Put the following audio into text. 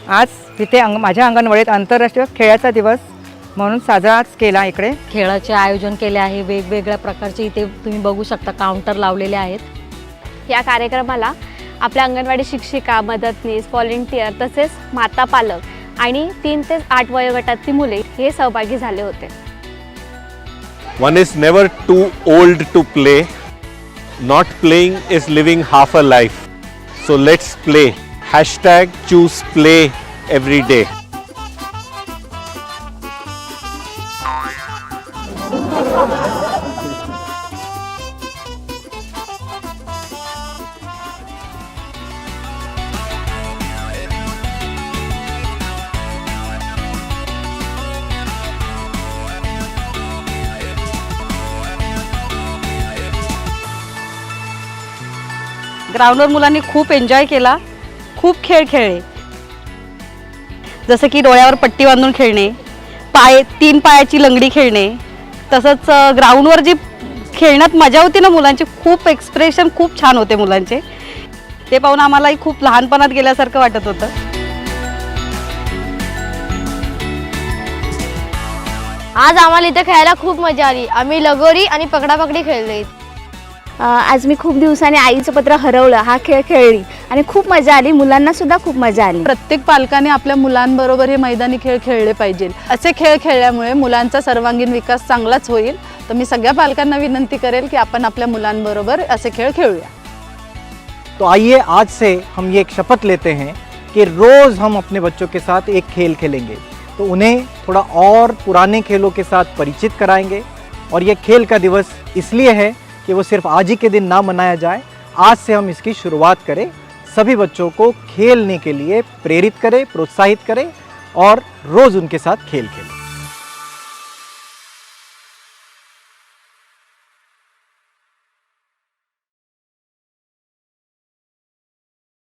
आज इथे माझ्या अंगणवाडीत आंतरराष्ट्रीय खेळाचा दिवस म्हणून साजरा केला। इकडे खेळाचे आयोजन केले आहे, वेगवेगळ्या प्रकारचे इथे तुम्ही बघू शकता काउंटर लावलेले आहेत। या कार्यक्रमाला आपल्या अंगणवाडी शिक्षिका, मदतनीस, व्हॉलेंटियर तसेच माता पालक आणि 3 ते 8 वयोगटातील मुले हे सहभागी झाले होते। One is never too old to play. Not playing is living half a life. So let's play. #choose play every day. ग्राउंडवर मुलांनी खूप एन्जॉय केला, खूप खेळ खेळले, जसं की डोळ्यावर पट्टी बांधून खेळणे, 3 पायाची लंगडी खेळणे, तसंच ग्राउंडवर जी खेळण्यात मजा होती ना मुलांची, खूप एक्सप्रेशन खूप छान होते मुलांचे। ते पाहून आम्हालाही खूप लहानपणात गेल्यासारखं वाटत होतं। आज आम्हाला इथे खेळायला खूप मजा आली। आम्ही लगोरी आणि पकडापकडी खेळले। आज मी खूप दिवसांनी आईचं पत्र हरवलं हा खेळ खेळली आणि खूप मजा आली, मुलांना सुद्धा खूप मजा आली। प्रत्येक पालकाने आपल्या मुलांबरोबर हे मैदानी खेळ खेळले पाहिजे। असे खेळ खेळल्यामुळे मुलांचा सर्वांगीण विकास चांगलाच होईल। तर मी सगळ्या पालकांना विनंती करेल की आपण आपल्या मुलांबरोबर असे खेळ खेळूया। तो आइए आज से हम ये एक शपथ लेते हैं कि रोज़ हम अपने बच्चों के साथ एक खेल खेलेंगे, तो उन्हें थोड़ा और पुराने खेलों के साथ परिचित कराएंगे। और ये खेल का दिवस इसलिए है कि वो सिर्फ आज ही के दिन ना मनाया जाए, आज से हम इसकी शुरुआत करें, सभी बच्चों को खेलने के लिए प्रेरित करें, प्रोत्साहित करें और रोज़ उनके साथ खेल खेलें।